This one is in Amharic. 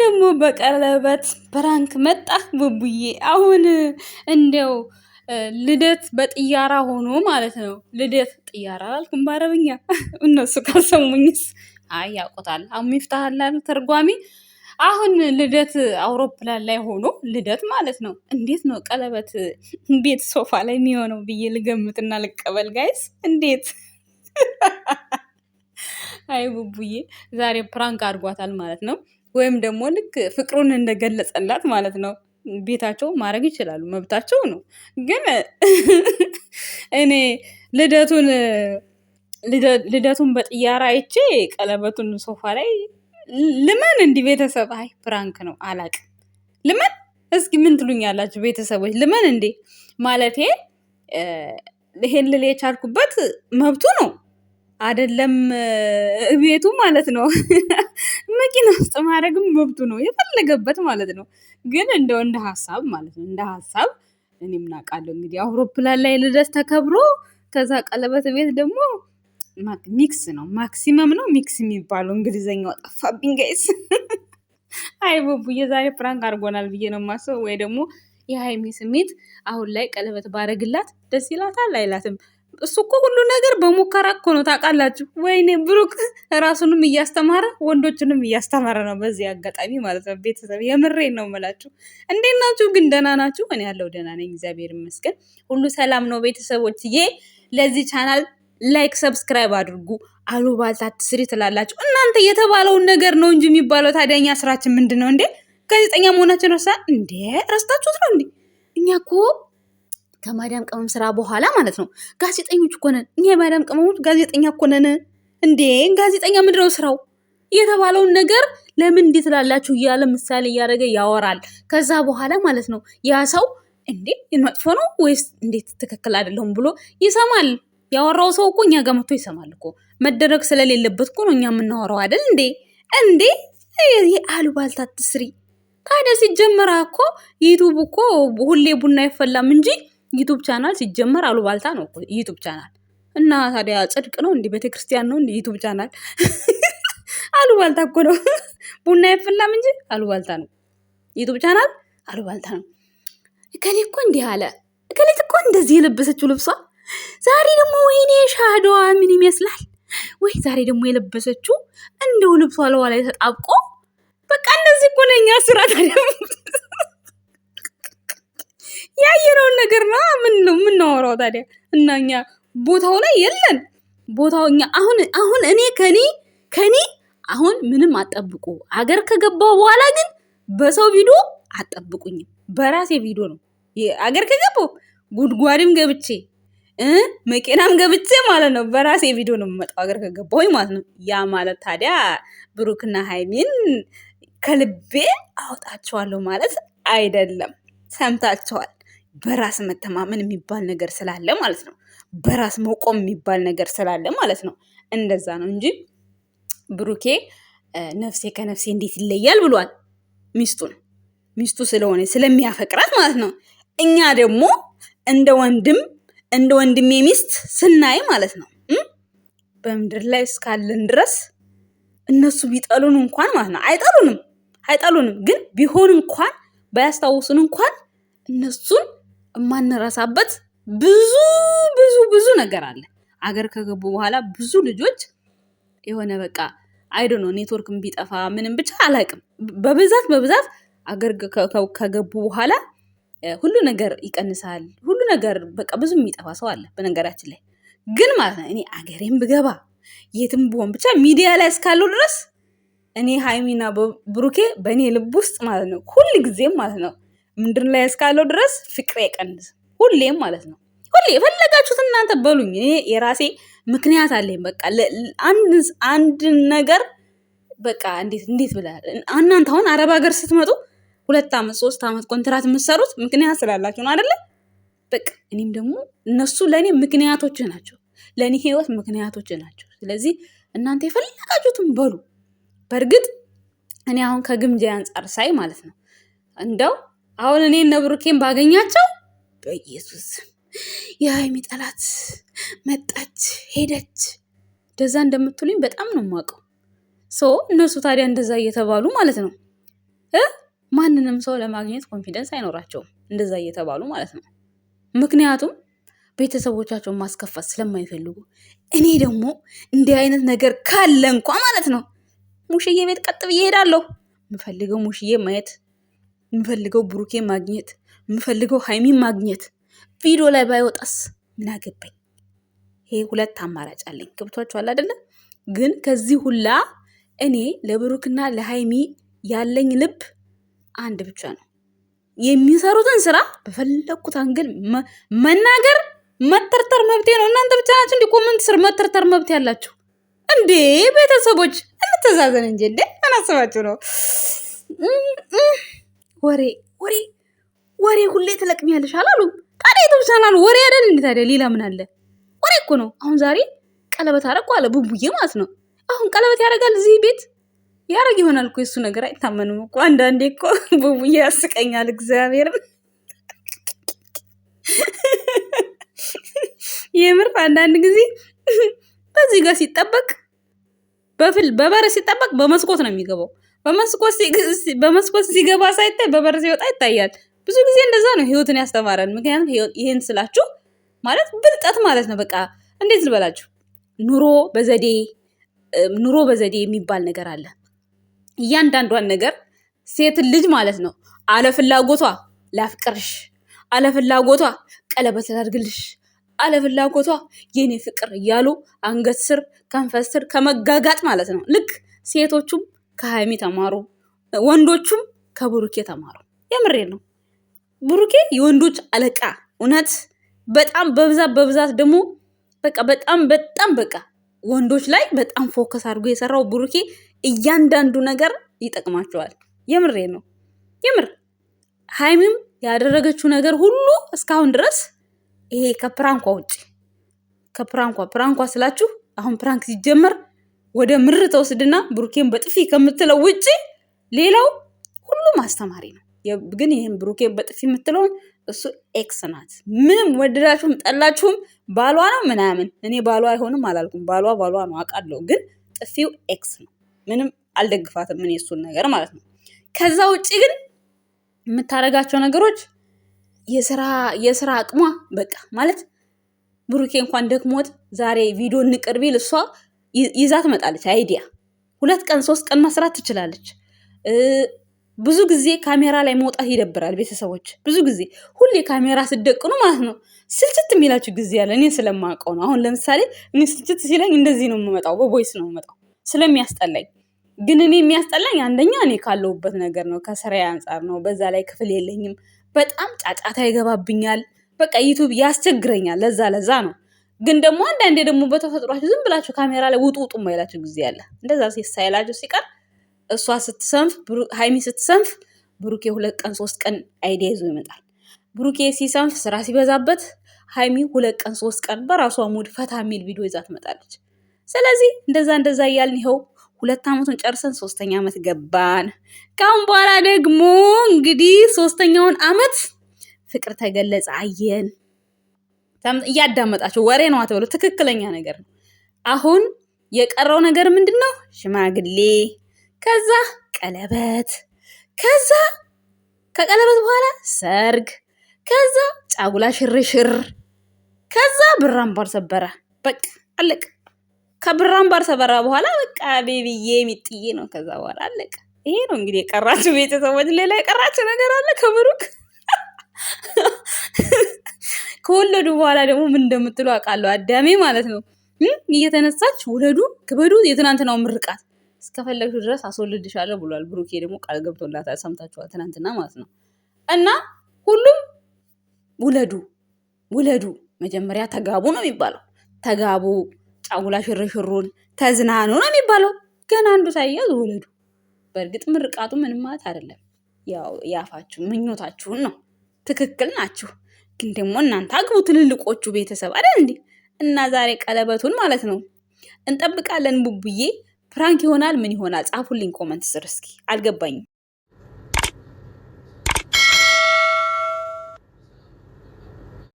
ደግሞ በቀለበት ፕራንክ መጣ ቡቡዬ። አሁን እንደው ልደት በጥያራ ሆኖ ማለት ነው። ልደት ጥያራ አላልኩም በአረብኛ እነሱ ካልሰሙኝስ። አይ ያውቁታል። አሁን ይፍታሃል ተርጓሚ። አሁን ልደት አውሮፕላን ላይ ሆኖ ልደት ማለት ነው። እንዴት ነው ቀለበት ቤት ሶፋ ላይ የሚሆነው ብዬ ልገምትና ልቀበል ጋይስ። እንዴት አይ ቡቡዬ ዛሬ ፕራንክ አድርጓታል ማለት ነው። ወይም ደግሞ ልክ ፍቅሩን እንደገለጸላት ማለት ነው። ቤታቸው ማድረግ ይችላሉ፣ መብታቸው ነው። ግን እኔ ልደቱን በጥያራ አይቼ ቀለበቱን ሶፋ ላይ ልመን እንዲህ ቤተሰብ አይ ፕራንክ ነው አላቅም። ልመን እስኪ ምን ትሉኛላችሁ ቤተሰቦች? ልመን እንዴ ማለቴ ይሄን ልል የቻልኩበት መብቱ ነው አይደለም ቤቱ ማለት ነው። መኪና ውስጥ ማድረግም መብቱ ነው የፈለገበት ማለት ነው። ግን እንደው እንደ ሀሳብ ማለት ነው እንደ ሀሳብ እኔ ምን አውቃለሁ እንግዲህ አውሮፕላን ላይ ልደት ተከብሮ ከዛ ቀለበት ቤት ደግሞ ሚክስ ነው ማክሲመም ነው ሚክስ የሚባለው እንግሊዘኛው ጠፋብኝ ጋይስ። አይ ቡቡዬ ዛሬ ፕራንክ አድርጎናል ብዬ ነው የማስበው። ወይ ደግሞ የሀይሚ ስሜት አሁን ላይ ቀለበት ባረግላት ደስ ይላታል አይላትም? እሱ እኮ ሁሉ ነገር በሙከራ እኮ ነው ታውቃላችሁ። ወይኔ ብሩክ ራሱንም እያስተማረ ወንዶችንም እያስተማረ ነው በዚህ አጋጣሚ ማለት ነው። ቤተሰብ የምሬን ነው የምላችሁ። እንዴት ናችሁ ግን? ደህና ናችሁ? እኔ ያለው ደህና ነኝ እግዚአብሔር ይመስገን፣ ሁሉ ሰላም ነው ቤተሰቦችዬ። ለዚህ ቻናል ላይክ ሰብስክራይብ አድርጉ። አሉባልታ አትስሪ ትላላችሁ እናንተ። የተባለውን ነገር ነው እንጂ የሚባለው። ታዲያ እኛ ስራችን ምንድን ነው እንዴ? ጋዜጠኛ መሆናችን ረሳ እንዴ? ረስታችሁት ነው እንዴ? እኛ እኮ ከማዳም ቅመም ስራ በኋላ ማለት ነው ጋዜጠኞች እኮ ነን። እኛ የማዳም ቅመሞች ጋዜጠኛ እኮ ነን እንዴ። ጋዜጠኛ ምንድነው ስራው? የተባለውን ነገር ለምን እንዴት ላላችሁ እያለ ምሳሌ እያደረገ ያወራል። ከዛ በኋላ ማለት ነው ያ ሰው እንዴ መጥፎ ነው ወይስ እንዴት ትክክል አይደለም ብሎ ይሰማል። ያወራው ሰው እኮ እኛ ጋር መጥቶ ይሰማል እኮ። መደረግ ስለሌለበት እኮ ነው እኛ የምናወራው አይደል እንዴ? እንዴ ይሄ አሉባልታ አትስሪ። ታዲያ ሲጀመር እኮ ዩቲዩብ እኮ ሁሌ ቡና አይፈላም እንጂ ዩቲዩብ ቻናል ሲጀመር አሉባልታ ነው እኮ ዩቲዩብ ቻናል። እና ታዲያ ጽድቅ ነው እንዴ? ቤተክርስቲያን ነው እንዴ ዩቲዩብ ቻናል? አሉባልታ እኮ ነው። ቡና አይፈላም እንጂ አሉባልታ ነው ዩቲዩብ ቻናል፣ አሉባልታ ነው። እከሌ እኮ እንዲህ አለ፣ እከሌት እኮ እንደዚህ የለበሰችው ልብሷ ዛሬ ደግሞ ወይኔ ሻዶዋ ምን ይመስላል ወይ? ዛሬ ደግሞ የለበሰችው እንደው ልብሷ ለዋ ላይ ተጣብቆ በቃ እንደዚህ እኮ ነው የኛ ስራ። ታዲያ ያየነውን ነገር ነው ምን ነው የምናወራው ታዲያ? እና እኛ ቦታው ላይ የለን። ቦታው እኛ አሁን እኔ ከኔ አሁን ምንም አጠብቁ። አገር ከገባው በኋላ ግን በሰው ቪዲዮ አጠብቁኝም። በራሴ ቪዲዮ ነው አገር ከገባው ጉድጓድም ገብቼ መኪናም ገብቼ ማለት ነው በራሴ ቪዲዮ ነው የምመጣው አገር ከገባሁኝ ማለት ነው። ያ ማለት ታዲያ ብሩክና ሃይሚን ከልቤ አውጣቸዋለሁ ማለት አይደለም። ሰምታቸዋል። በራስ መተማመን የሚባል ነገር ስላለ ማለት ነው። በራስ መቆም የሚባል ነገር ስላለ ማለት ነው። እንደዛ ነው እንጂ ብሩኬ ነፍሴ ከነፍሴ እንዴት ይለያል ብሏል። ሚስቱ ስለሆነ ስለሚያፈቅራት ማለት ነው። እኛ ደግሞ እንደ ወንድሜ ሚስት ስናይ ማለት ነው በምድር ላይ እስካለን ድረስ እነሱ ቢጠሉን እንኳን ማለት ነው አይጠሉንም፣ ግን ቢሆን እንኳን ባያስታውሱን እንኳን እነሱን የማንረሳበት ብዙ ነገር አለ። አገር ከገቡ በኋላ ብዙ ልጆች የሆነ በቃ አይዶ ነው ኔትወርክም ቢጠፋ ምንም ብቻ አላውቅም። በብዛት አገር ከገቡ በኋላ ሁሉ ነገር ይቀንሳል። ሁሉ ነገር በቃ ብዙ የሚጠፋ ሰው አለ በነገራችን ላይ። ግን ማለት ነው እኔ አገሬም ብገባ የትም ብሆን ብቻ ሚዲያ ላይ እስካለው ድረስ እኔ ሃይሚና ብሩኬ በእኔ ልብ ውስጥ ማለት ነው ሁል ጊዜም ማለት ነው ምድር ላይ እስካለው ድረስ ፍቅሬ አይቀንስም። ሁሌም ማለት ነው ሁሌ የፈለጋችሁት እናንተ በሉኝ። እኔ የራሴ ምክንያት አለኝ። በቃ አንድ ነገር በቃ እንዴት ብላ እናንተ አሁን አረብ ሀገር ስትመጡ 2 ዓመት 3 ዓመት ኮንትራት የምትሰሩት ምክንያት ስላላችሁ ነው አይደለ? በቃ እኔም ደግሞ እነሱ ለእኔ ምክንያቶች ናቸው፣ ለእኔ ህይወት ምክንያቶች ናቸው። ስለዚህ እናንተ የፈለጋችሁትን በሉ። በእርግጥ እኔ አሁን ከግምጃ አንጻር ሳይ ማለት ነው እንደው አሁን እኔ እነ ብሩኬን ባገኛቸው በኢየሱስ የሃይሚ ጠላት መጣች ሄደች እንደዛ እንደምትሉኝ በጣም ነው የማውቀው። እነሱ ታዲያ እንደዛ እየተባሉ ማለት ነው ማንንም ሰው ለማግኘት ኮንፊደንስ አይኖራቸውም እንደዛ እየተባሉ ማለት ነው። ምክንያቱም ቤተሰቦቻቸውን ማስከፋት ስለማይፈልጉ። እኔ ደግሞ እንዲህ አይነት ነገር ካለ እንኳ ማለት ነው ሙሽዬ ቤት ቀጥ ብዬ እሄዳለሁ። የምፈልገው ሙሽዬ ማየት፣ የምፈልገው ብሩኬ ማግኘት፣ የምፈልገው ሀይሚ ማግኘት። ቪዲዮ ላይ ባይወጣስ ምን አገባኝ? ይሄ ሁለት አማራጭ አለኝ። ገብቷችኋል አይደለ? ግን ከዚህ ሁላ እኔ ለብሩክና ለሀይሚ ያለኝ ልብ አንድ ብቻ ነው። የሚሰሩትን ስራ በፈለኩት አንግል መናገር መተርተር መብቴ ነው። እናንተ ብቻ ናችሁ እንዲ ኮመንት ስር መተርተር መብት ያላችሁ እንዴ? ቤተሰቦች እንተዛዘን እንጂ እንዴ! አናስባችሁ ነው። ወሬ ወሬ ወሬ ሁሌ ትለቅሚያለሽ አላሉም? ታዲያ የተብቻናል ወሬ አይደል እንዴ? ታዲያ ሌላ ምን አለ? ወሬ እኮ ነው። አሁን ዛሬ ቀለበት አረኩ አለ ቡቡዬ ማለት ነው። አሁን ቀለበት ያደርጋል እዚህ ቤት ያረግ ይሆናል እኮ የሱ ነገር አይታመንም እኮ። አንዳንዴ እኮ ቡቡዬ ያስቀኛል እግዚአብሔርን የምር አንዳንድ ጊዜ በዚህ ጋር ሲጠበቅ በበር ሲጠበቅ በመስኮት ነው የሚገባው። በመስኮት ሲገባ ሳይታይ በበር ሲወጣ ይታያል። ብዙ ጊዜ እንደዛ ነው ህይወትን ያስተማረን። ምክንያቱም ይሄን ስላችሁ ማለት ብልጠት ማለት ነው። በቃ እንዴት ልበላችሁ፣ ኑሮ በዘዴ የሚባል ነገር አለ። እያንዳንዷን ነገር ሴትን ልጅ ማለት ነው አለፍላጎቷ ላፍቅርሽ፣ አለፍላጎቷ ቀለበት ላድርግልሽ፣ አለፍላጎቷ የኔ ፍቅር እያሉ አንገት ስር ከንፈስ ስር ከመጋጋጥ ማለት ነው። ልክ ሴቶቹም ከሀይሚ ተማሩ፣ ወንዶቹም ከብሩኬ ተማሩ። የምሬ ነው። ብሩኬ የወንዶች አለቃ እውነት በጣም በብዛት ደግሞ በቃ በጣም በቃ ወንዶች ላይ በጣም ፎከስ አድርጎ የሰራው ብሩኬ እያንዳንዱ ነገር ይጠቅማቸዋል። የምሬ ነው። የምር ሀይሚም ያደረገችው ነገር ሁሉ እስካሁን ድረስ ይሄ ከፕራንኳ ውጭ ፕራንኳ ስላችሁ አሁን ፕራንክ ሲጀመር ወደ ምር ተወስድና ብሩኬን በጥፊ ከምትለው ውጭ ሌላው ሁሉም አስተማሪ ነው። ግን ይህም ብሩኬን በጥፊ የምትለውን እሱ ኤክስ ናት። ምንም ወደዳችሁም ጠላችሁም ባሏ ነው ምናምን። እኔ ባሏ አይሆንም አላልኩም። ባሏ ነው አውቃለሁ። ግን ጥፊው ኤክስ ነው። ምንም አልደግፋትም እኔ እሱን ነገር ማለት ነው። ከዛ ውጭ ግን የምታደርጋቸው ነገሮች የስራ አቅሟ በቃ ማለት ብሩኬ እንኳን ደክሞት ዛሬ ቪዲዮ እንቅር ቢል እሷ ይዛ ትመጣለች አይዲያ። 2 ቀን 3 ቀን መስራት ትችላለች። ብዙ ጊዜ ካሜራ ላይ መውጣት ይደብራል። ቤተሰቦች ብዙ ጊዜ ሁሌ ካሜራ ስደቅኑ ማለት ነው ስልችት የሚላችሁ ጊዜ ያለ እኔ ስለማውቀው ነው። አሁን ለምሳሌ እኔ ስልችት ሲለኝ እንደዚህ ነው የምመጣው፣ በቮይስ ነው የምመጣው ስለሚያስጠላኝ። ግን እኔ የሚያስጠላኝ አንደኛ እኔ ካለሁበት ነገር ነው፣ ከስራዬ አንጻር ነው። በዛ ላይ ክፍል የለኝም። በጣም ጫጫታ ይገባብኛል። በቃ ዩቱብ ያስቸግረኛል። ለዛ ነው። ግን ደግሞ አንዳንዴ ደግሞ በተፈጥሯችሁ ዝም ብላችሁ ካሜራ ላይ ውጡ ማይላችሁ ጊዜ አለ። እንደዛ ሳይላችሁ ሲቀር እሷ ስትሰንፍ ሀይሚ ስትሰንፍ ብሩኬ 2 ቀን 3 ቀን አይዲያ ይዞ ይመጣል። ብሩኬ ሲሰንፍ ስራ ሲበዛበት ሀይሚ 2 ቀን 3 ቀን በራሷ ሙድ ፈታ የሚል ቪዲዮ ይዛ ትመጣለች። ስለዚህ እንደዛ እያልን ይኸው 2 ዓመቱን ጨርሰን 3ኛ ዓመት ገባን። ካሁን በኋላ ደግሞ እንግዲህ 3ኛውን ዓመት ፍቅር ተገለጸ አየን። እያዳመጣችሁ ወሬ ነው አትበሉ፣ ትክክለኛ ነገር ነው። አሁን የቀረው ነገር ምንድን ነው? ሽማግሌ፣ ከዛ ቀለበት፣ ከዛ ከቀለበት በኋላ ሰርግ፣ ከዛ ጫጉላ ሽርሽር፣ ከዛ ብር አምባር ሰበረ። በቃ አለቀ። ከብር አምባር ሰበራ በኋላ በቃ ቤቢዬ ሚጥዬ ነው። ከዛ በኋላ አለቀ። ይሄ ነው እንግዲህ የቀራችሁ ቤተሰቦች። ሌላ የቀራችሁ ነገር አለ ከብሩክ? ከወለዱ በኋላ ደግሞ ምን እንደምትሉ አውቃለሁ። አዳሜ ማለት ነው እየተነሳች ውለዱ ክበዱ። የትናንትናው ምርቃት እስከፈለግሽ ድረስ አስወልድሻለሁ ብሏል። ብሩኬ ደግሞ ቃል ገብቶላታል። ሰምታችኋል፣ ትናንትና ማለት ነው። እና ሁሉም ውለዱ፣ መጀመሪያ ተጋቡ ነው የሚባለው። ተጋቡ፣ ጫጉላ ሽርሽሩን ተዝናኑ ነው የሚባለው። ገና አንዱ ሳይያዝ ውለዱ። በእርግጥ ምርቃቱ ምንም ማለት አይደለም። ያው ያፋችሁ ምኞታችሁን ነው። ትክክል ናችሁ። ግን ደግሞ እናንተ አግቡ፣ ትልልቆቹ ቤተሰብ አይደል እንዴ? እና ዛሬ ቀለበቱን ማለት ነው እንጠብቃለን። ቡቡዬ ፕራንክ ይሆናል ምን ይሆናል? ጻፉልኝ ኮመንት ስር እስኪ። አልገባኝም።